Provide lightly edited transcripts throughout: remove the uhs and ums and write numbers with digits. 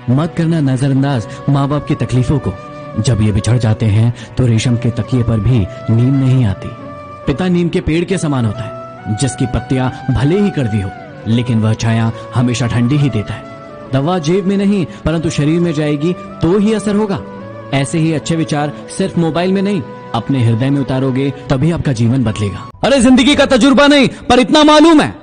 मत करना नजरअंदाज माँ बाप की तकलीफों को। जब ये बिछड़ जाते हैं तो रेशम के तकिए पर भी नींद नहीं आती। पिता नीम के पेड़ के समान होता है, जिसकी पत्तियां भले ही कड़वी हो, लेकिन वह छाया हमेशा ठंडी ही देता है। दवा जेब में नहीं परंतु शरीर में जाएगी तो ही असर होगा। ऐसे ही अच्छे विचार सिर्फ मोबाइल में नहीं, अपने हृदय में उतारोगे तभी आपका जीवन बदलेगा। अरे जिंदगी का तजुर्बा नहीं, पर इतना मालूम है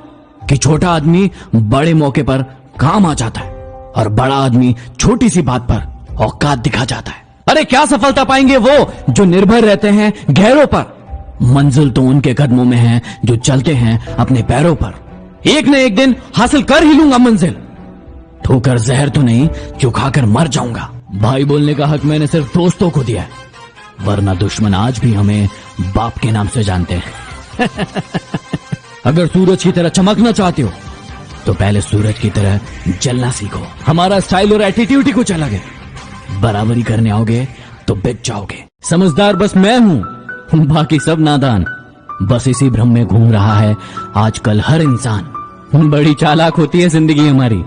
कि छोटा आदमी बड़े मौके पर काम आ जाता है और बड़ा आदमी छोटी सी बात पर औकात दिखा जाता है। अरे क्या सफलता पाएंगे वो जो निर्भर रहते हैं गैरों पर। मंजिल तो उनके कदमों में है जो चलते हैं अपने पैरों पर। एक न एक दिन हासिल कर ही लूंगा मंजिल, ठोकर जहर तो नहीं जो खाकर मर जाऊंगा। भाई बोलने का हक मैंने सिर्फ दोस्तों को दिया है, वरना दुश्मन आज भी हमें बाप के नाम से जानते हैं। अगर सूरज की तरह चमकना चाहते हो तो पहले सूरज की तरह जलना सीखो। हमारा स्टाइल और एटीट्यूड ही कुछ अलग है। बराबरी करने आओगे तो बिक जाओगे। समझदार बस मैं हूं, बाकी सब नादान। बस इसी भ्रम में घूम रहा है आजकल हर इंसान। बड़ी चालाक होती है जिंदगी हमारी,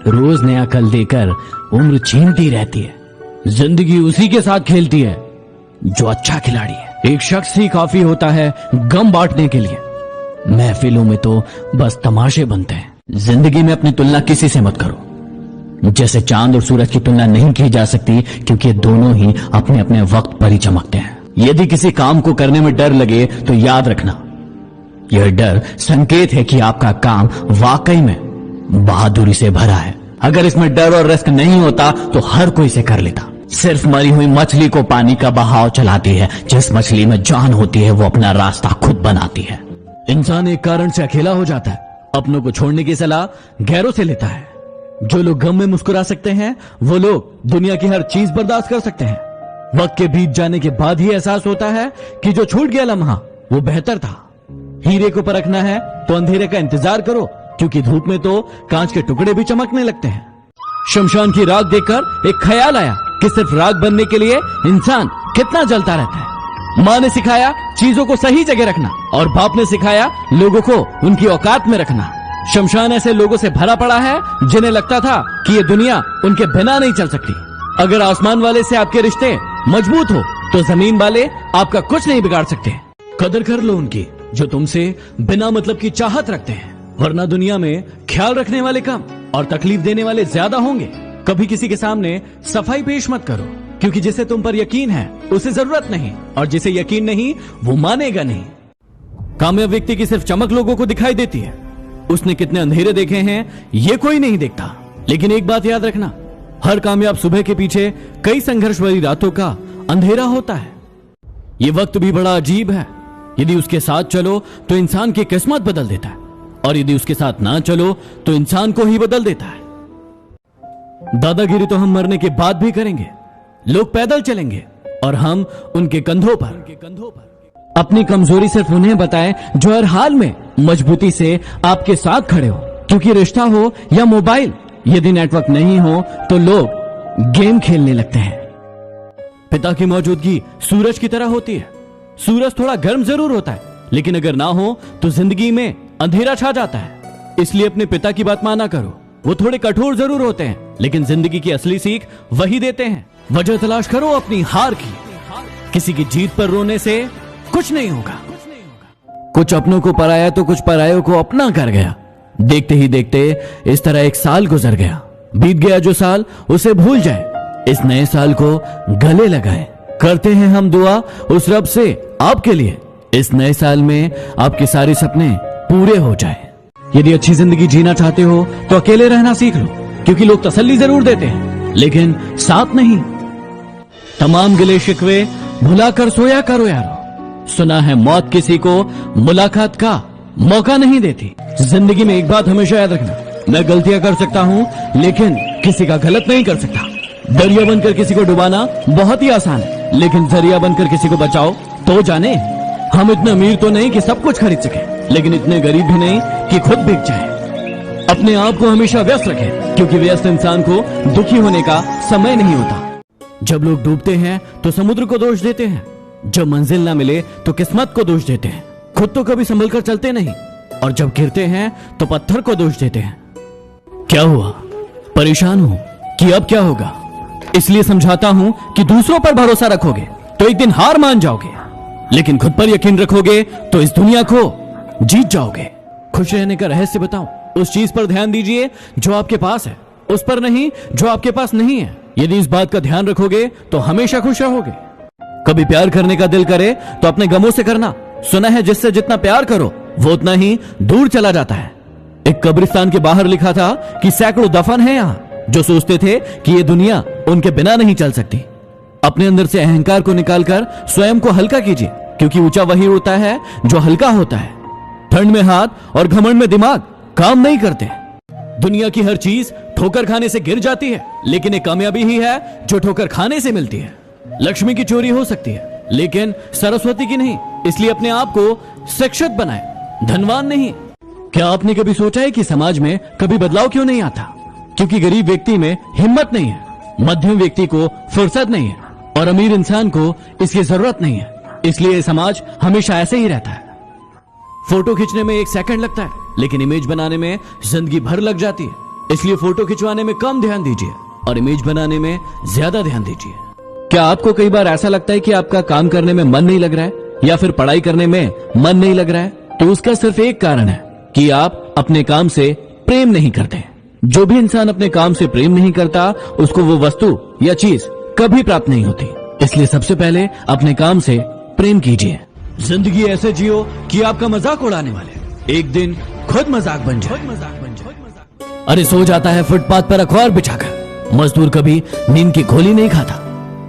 रोज नया कल देकर उम्र छीनती रहती है। जिंदगी उसी के साथ खेलती है जो अच्छा खिलाड़ी है। एक शख्स ही काफी होता है गम बांटने के लिए, महफिलों में तो बस तमाशे बनते हैं। जिंदगी में अपनी तुलना किसी से मत करो। जैसे चांद और सूरज की तुलना नहीं की जा सकती, क्योंकि दोनों ही अपने अपने वक्त पर ही चमकते हैं। यदि किसी काम को करने में डर लगे तो याद रखना, यह डर संकेत है कि आपका काम वाकई में बहादुरी से भरा है। अगर इसमें डर और रिस्क नहीं होता तो हर कोई इसे कर लेता। सिर्फ मरी हुई मछली को पानी का बहाव चलाती है। जिस मछली में जान होती है वो अपना रास्ता खुद बनाती है। इंसान एक कारण से अकेला हो जाता है, अपनों को छोड़ने की सलाह गैरों से लेता है। जो लोग गम में मुस्कुरा सकते हैं वो लोग दुनिया की हर चीज बर्दाश्त कर सकते हैं। वक्त के बीत जाने के बाद ही एहसास होता है कि जो छूट गया लम्हा वो बेहतर था। हीरे को परखना है तो अंधेरे का इंतजार करो, क्योंकि धूप में तो कांच के टुकड़े भी चमकने लगते हैं। शमशान की राख देखकर एक ख्याल आया कि सिर्फ राख बनने के लिए इंसान कितना जलता रहता है। माँ ने सिखाया चीजों को सही जगह रखना और बाप ने सिखाया लोगों को उनकी औकात में रखना। शमशान ऐसे लोगों से भरा पड़ा है जिन्हें लगता था कि ये दुनिया उनके बिना नहीं चल सकती। अगर आसमान वाले से आपके रिश्ते मजबूत हो तो जमीन वाले आपका कुछ नहीं बिगाड़ सकते। कदर कर लो उनकी जो तुमसे बिना मतलब की चाहत रखते हैं, वरना दुनिया में ख्याल रखने वाले कम और तकलीफ देने वाले ज्यादा होंगे। कभी किसी के सामने सफाई पेश मत करो, क्योंकि जिसे तुम पर यकीन है उसे जरूरत नहीं, और जिसे यकीन नहीं वो मानेगा नहीं। कामयाब व्यक्ति की सिर्फ चमक लोगों को दिखाई देती है, उसने कितने अंधेरे देखे हैं ये कोई नहीं देखता। लेकिन एक बात याद रखना, हर कामयाब सुबह के पीछे कई संघर्ष भरी रातों का अंधेरा होता है। ये वक्त भी बड़ा अजीब है, यदि उसके साथ चलो तो इंसान की किस्मत बदल देता है, और यदि उसके साथ ना चलो तो इंसान को ही बदल देता है। दादागिरी तो हम मरने के बाद भी करेंगे। लोग पैदल चलेंगे और हम उनके कंधों पर। अपनी कमजोरी सिर्फ उन्हें बताएं जो हर हाल में मजबूती से आपके साथ खड़े हो, क्योंकि रिश्ता हो या मोबाइल, यदि नेटवर्क नहीं हो तो लोग गेम खेलने लगते हैं। पिता की मौजूदगी सूरज की तरह होती है। सूरज थोड़ा गर्म जरूर होता है, लेकिन अगर ना हो तो जिंदगी में अंधेरा छा जाता है। इसलिए अपने पिता की बात माना करो। वो थोड़े कठोर जरूर होते हैं, लेकिन जिंदगी की असली सीख वही देते हैं। वजह तलाश करो अपनी हार की, किसी की जीत पर रोने से कुछ नहीं होगा। कुछ अपनों को पराया तो कुछ परायों को अपना कर गया। देखते ही देखते इस तरह एक साल गुजर गया। बीत गया जो साल उसे भूल जाए, इस नए साल को गले लगाए। करते हैं हम दुआ उस रब से आपके लिए, इस नए साल में आपके सारे सपने पूरे हो जाए। यदि अच्छी जिंदगी जीना चाहते हो तो अकेले रहना सीख लो, क्योंकि लोग तसल्ली जरूर देते हैं लेकिन साथ नहीं। तमाम गिले शिकवे भुलाकर सोया करो यारो। सुना है मौत किसी को मुलाकात का मौका नहीं देती। जिंदगी में एक बात हमेशा याद रखना, मैं गलतियां कर सकता हूं लेकिन किसी का गलत नहीं कर सकता। दरिया बनकर किसी को डुबाना बहुत ही आसान है, लेकिन जरिया बनकर किसी को बचाओ तो जाने। हम इतने अमीर तो नहीं कि सब कुछ खरीद सके, लेकिन इतने गरीब भी नहीं कि खुद बिक जाए। अपने आप को हमेशा व्यस्त रखें, क्योंकि व्यस्त इंसान को दुखी होने का समय नहीं होता। जब लोग डूबते हैं तो समुद्र को दोष देते हैं, जब मंजिल ना मिले तो किस्मत को दोष देते हैं। खुद तो कभी संभल कर चलते नहीं, और जब गिरते हैं तो पत्थर को दोष देते हैं। क्या हुआ, परेशान हो कि अब क्या होगा। इसलिए समझाता हूं कि दूसरों पर भरोसा रखोगे तो एक दिन हार मान जाओगे, लेकिन खुद पर यकीन रखोगे तो इस दुनिया को जीत जाओगे। खुश रहने का रहस्य बताऊं, उस चीज पर ध्यान दीजिए जो आपके पास है, उस पर नहीं जो आपके पास नहीं है। यदि इस बात का ध्यान रखोगे तो हमेशा खुश रहोगे। कभी प्यार करने का दिल करे तो अपने गमों से करना। सुना है जिससे जितना प्यार करो वो उतना ही दूर चला जाता है। एक कब्रिस्तान के बाहर लिखा था कि सैकड़ों दफन हैं यहां जो सोचते थे कि ये दुनिया उनके बिना नहीं चल सकती। अपने अंदर से अहंकार को निकालकर स्वयं को हल्का कीजिए, क्योंकि ऊंचा वही होता है जो हल्का होता है। ठंड में हाथ और घमंड में दिमाग काम नहीं करते। दुनिया की हर चीज ठोकर खाने से गिर जाती है, लेकिन एक कामयाबी ही है जो ठोकर खाने से मिलती है। लक्ष्मी की चोरी हो सकती है लेकिन सरस्वती की नहीं, इसलिए अपने आप को शिक्षित बनाए, धनवान नहीं। क्या आपने कभी सोचा है कि समाज में कभी बदलाव क्यों नहीं आता? क्योंकि गरीब व्यक्ति में हिम्मत नहीं है, मध्यम व्यक्ति को फुर्सत नहीं है और अमीर इंसान को इसकी जरूरत नहीं है। इसलिए समाज हमेशा ऐसे ही रहता है। फोटो खींचने में 1 सेकंड लगता है, लेकिन इमेज बनाने में जिंदगी भर लग जाती है। इसलिए फोटो खिंचवाने में कम ध्यान दीजिए और इमेज बनाने में ज्यादा ध्यान दीजिए। क्या आपको कई बार ऐसा लगता है कि आपका काम करने में मन नहीं लग रहा है या फिर पढ़ाई करने में मन नहीं लग रहा है? तो उसका सिर्फ एक कारण है कि आप अपने काम से प्रेम नहीं करते। जो भी इंसान अपने काम से प्रेम नहीं करता उसको वो वस्तु या चीज कभी प्राप्त नहीं होती। इसलिए सबसे पहले अपने काम से प्रेम कीजिए। जिंदगी ऐसे जियो कि आपका मजाक उड़ाने वाले एक दिन खुद मजाक बन जाए। अरे सो जाता है फुटपाथ पर अखबार बिछाकर, मजदूर कभी नींद की गोली नहीं खाता।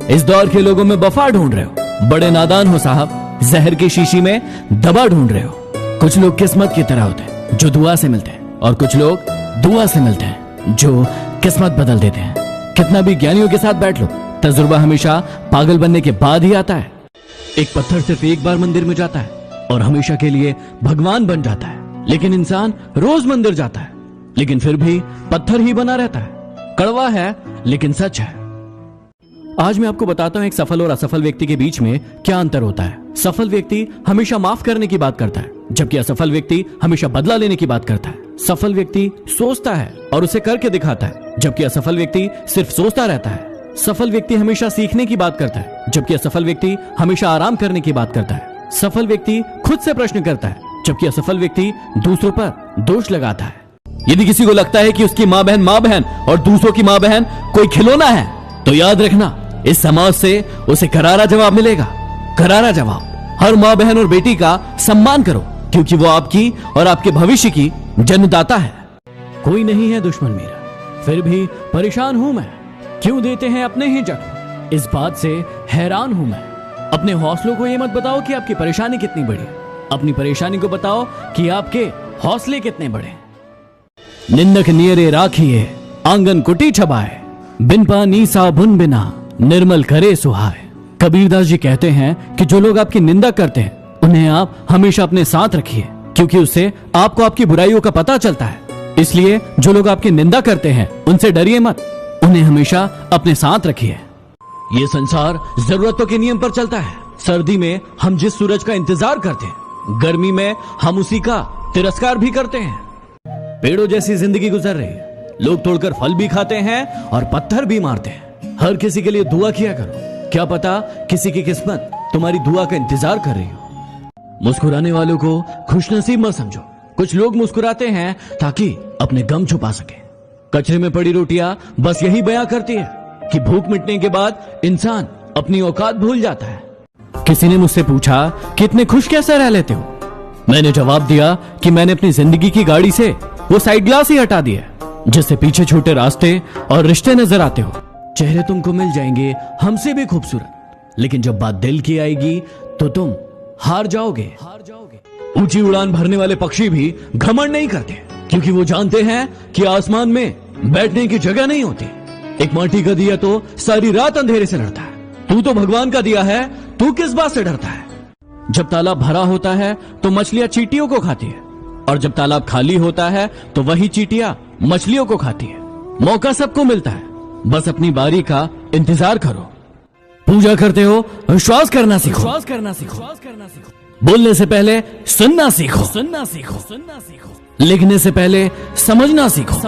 इस दौर के लोगों में वफा ढूंढ रहे हो, बड़े नादान हो साहब, जहर की शीशी में दवा ढूंढ रहे हो। कुछ लोग किस्मत की तरह होते हैं जो दुआ से मिलते हैं, और कुछ लोग दुआ से मिलते हैं जो किस्मत बदल देते हैं। कितना भी ज्ञानियों के साथ बैठ लो, तजुर्बा हमेशा पागल बनने के बाद ही आता है। एक पत्थर सिर्फ एक बार मंदिर में जाता है और हमेशा के लिए भगवान बन जाता है, लेकिन इंसान रोज मंदिर जाता है लेकिन फिर भी पत्थर ही बना रहता है। कड़वा है लेकिन सच है। आज मैं आपको बताता हूं एक सफल और असफल व्यक्ति के बीच में क्या अंतर होता है। सफल व्यक्ति हमेशा माफ करने की बात करता है, जबकि असफल व्यक्ति हमेशा बदला लेने की बात करता है। सफल व्यक्ति सोचता है और उसे करके दिखाता है, जबकि असफल व्यक्ति सिर्फ सोचता रहता है। सफल व्यक्ति हमेशा सीखने की बात करता है, जबकि असफल व्यक्ति हमेशा आराम करने की बात करता है। सफल व्यक्ति खुद से प्रश्न करता है, जबकि असफल व्यक्ति दूसरों पर दोष लगाता है। यदि किसी को लगता है कि उसकी माँ बहन और दूसरों की माँ बहन कोई खिलौना है, तो याद रखना इस समाज से उसे करारा जवाब मिलेगा। करारा जवाब। हर माँ बहन और बेटी का सम्मान करो, क्योंकि वो आपकी और आपके भविष्य की जन्मदाता है। कोई नहीं है दुश्मन मेरा, फिर भी परेशान हूं मैं। क्यों देते हैं अपने ही जख्म, इस बात से हैरान हूं मैं। अपने हौसलों को ये मत बताओ कि आपकी परेशानी कितनी बड़ी है, अपनी परेशानी को बताओ कि आपके हौसले कितने बड़े। निंदक नियरे राखिए आंगन कुटी छबाए, बिन पानी साबुन बिना निर्मल करे सुहाए। कबीरदास जी कहते हैं कि जो लोग आपकी निंदा करते हैं उन्हें आप हमेशा अपने साथ रखिए, क्योंकि उससे आपको आपकी बुराइयों का पता चलता है। इसलिए जो लोग आपकी निंदा करते हैं उनसे डरिए मत, उन्हें हमेशा अपने साथ रखिए। ये संसार जरूरतों के नियम पर चलता है। सर्दी में हम जिस सूरज का इंतजार करते हैं, गर्मी में हम उसी का तिरस्कार भी करते हैं। पेड़ों जैसी जिंदगी गुजर रही है, लोग तोड़कर फल भी खाते हैं और पत्थर भी मारते हैं। हर किसी के लिए दुआ किया करो, क्या पता किसी की किस्मत तुम्हारी दुआ का इंतजार कर रही हो। मुस्कुराने वालों को खुशनसीब मत समझो। कुछ लोग मुस्कुराते हैं ताकि अपने गम छुपा सके। कचरे में पड़ी रोटियां बस यही बयां करती है कि भूख मिटने के बाद इंसान अपनी औकात भूल जाता है। किसी ने मुझसे पूछा कि इतने खुश कैसे रह लेते हो। मैंने जवाब दिया कि मैंने अपनी जिंदगी की गाड़ी से वो साइड ग्लास ही हटा दिया, जिससे पीछे छोटे रास्ते और रिश्ते नजर आते हो। चेहरे तुमको मिल जाएंगे हमसे भी खूबसूरत, लेकिन जब बात दिल की आएगी तो तुम हार जाओगे। ऊंची उड़ान भरने वाले पक्षी भी घमंड नहीं करते, क्योंकि वो जानते हैं कि आसमान में बैठने की जगह नहीं होती। एक माटी का दिया तो सारी रात अंधेरे से लड़ता है। तू तो भगवान का दिया है, तू किस बात से डरता है। जब तालाब भरा होता है तो मछलियां चींटियों को खाती है, और जब तालाब खाली होता है तो वही चींटियां मछलियों को खाती है। मौका सबको मिलता है, बस अपनी बारी का इंतजार करो। पूजा करते हो विश्वास करना सीखो। बोलने से पहले सुनना सीखो। लिखने से पहले समझना सीखो।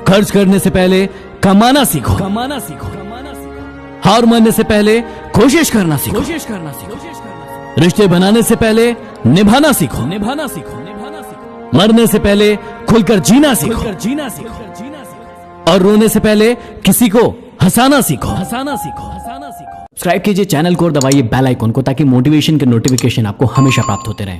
खर्च करने से पहले कमाना सीखो। हार मानने से पहले कोशिश करना सीखो। रिश्ते बनाने से पहले निभाना सीखो। मरने से पहले खुलकर जीना सीखो। और रोने से पहले किसी को हंसाना सीखो। सब्सक्राइब कीजिए चैनल को और दबाइए बेल आइकन को ताकि मोटिवेशन के नोटिफिकेशन आपको हमेशा प्राप्त होते रहें।